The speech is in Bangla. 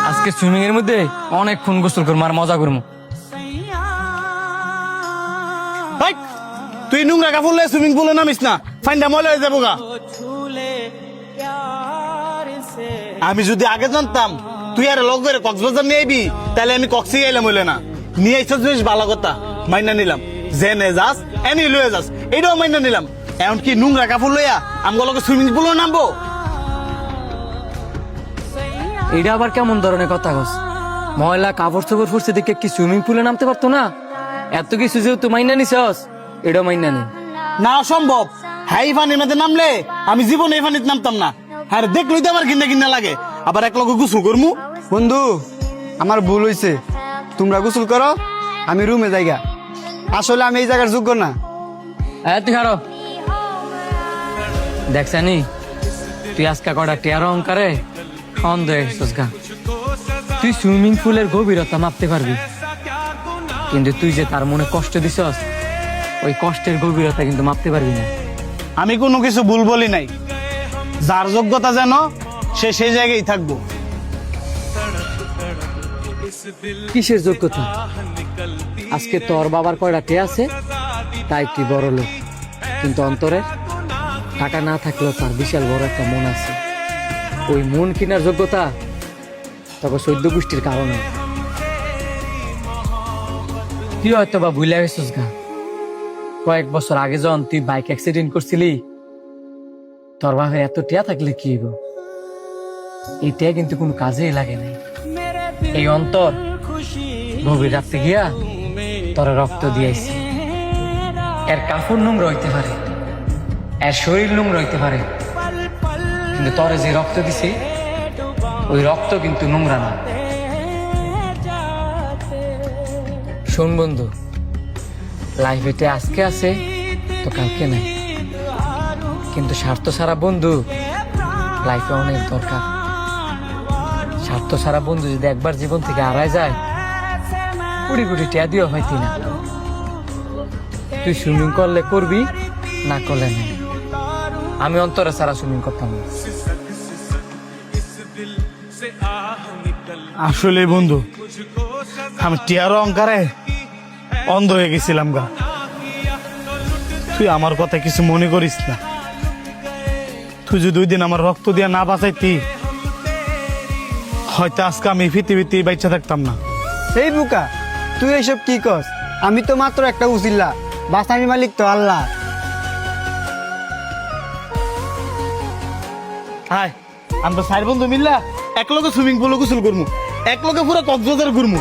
আজকে সুইমিং এর মধ্যে অনেকক্ষণ গোসল করবো আর মজা করবো। ভাই তুই নোংরা কাপড় লয়ে সুইমিং পুলে নামিস না, ফাইন্ডা ময়লা হয়ে যাবো গা। আমি যদি আগে জানতাম তুই আর লগ করে কক্সবাজার নিয়ে আইবি, তাহলে আমি কক্সি গেলাম হইলে না। নিয়ে আইসা জিনিস ভালো কথা, মাইনা নিলাম। জেনে যাস এনি লয়ে যাস, এটাও মাইনা নিলাম। এখন কি নোংরা কাপড় লইয়া আমগো লগে সুইমিং পুলে নামবো? এটা আবার কেমন ধরনের কথা কস? ময়লা কাপড় চোপড় ফুরছে দেখে কি সুইমিং পুলে নামতে পারতো না? এত কিছু যেহেতু মাইনা নিছস, এটাও মাইনা নি। না অসম্ভব, হ্যাঁ এই পানির মধ্যে নামলে আমি জীবনে এই পানিতে নামতাম না। হ্যাঁ দেখলই তো আমার কিনা কিনা লাগে, আবার এক লগে গোসল করমু। বন্ধু আমার ভুল হইছে, তোমরা গোসল করো, আমি রুমে যাইগা। আসলে আমি এই জায়গার যোগ্য না। তুই হারো দেখছানি, তুই আজকা কটা টিয়ার অহংকারে অন্ধ হয়ে গেছিস গা। তুই সুইমিং পুলের গভীরতা মাপতে পারবি, কিন্তু তুই যে তার মনে কষ্ট দিছস, ওই কষ্টের গভীরতা কিন্তু মাপতে পারবি না। আমি কোনো কিছু ভুল বলি নাই, যার যোগ্যতা যেন সে সেই জায়গায় থাকবো। কিসের যোগ্যতা? আজকে তোর বাবার কয়টা টে আছে, তাই তুই বড় লোক, কিন্তু অন্তরে টাকা না থাকলেও তার বিশাল বড় একটা মন আছে। ওই মন কেনার যোগ্যতা তবে 14 গোষ্ঠীর কারণে। তুই হয়তো বা ভুলে গেছিস গা, কয়েক বছর আগে যখন তুই বাইক অ্যাক্সিডেন্ট করছিলি, তোর বাপের এত টিয়া থাকলে কি হইব? এই টিয়া কিন্তু কোনো কাজেই লাগে নাই। এই অন্তর গভীর রাত্রে গিয়া তোর রক্ত দিয়েছি। এর কাপড় নোংরা হইতে পারে, এর শরীর নোংরা হইতে পারে, কিন্তু তোরে যে রক্ত দিছে, ওই রক্ত কিন্তু নোংরা না। শোন বন্ধু, লাইফে আজকে আছে তো কালকে নাই, কিন্তু স্বার্থ ছাড়া বন্ধু লাইফে অনেক দরকার। স্বার্থ ছাড়া বন্ধু যদি একবার জীবন থেকে হারায় যায়, কোটি কোটি টিয়া দিও হয়তি না। তুই সুইমিং করলে করবি, না করলে না। আমি অন্তরে ছাড়া সুইমিং করতাম না। আসলে বন্ধু আমি টিয়ার অহংকারে অন্ধ হয়ে গেছিলাম গা। তুই আমার কথা কিছু মনে করিস না। তুই যদি 2 দিন আমার রক্ত দিয়া না বাঁচাইতি, হয়তো আজকে আমি পৃথিবীতে বাচ্চা থাকতাম না। এই বুকা, তুই এইসব কি কস? আমি তো মাত্র একটা উচিল্লা, বাসানির মালিক তো আল্লাহ। হাই আমরা 4 বন্ধু মিল্লা এক লগে সুইমিং পুলে গোসল করমু, এক লগে পুরো কক্সবাজার ঘুরমু।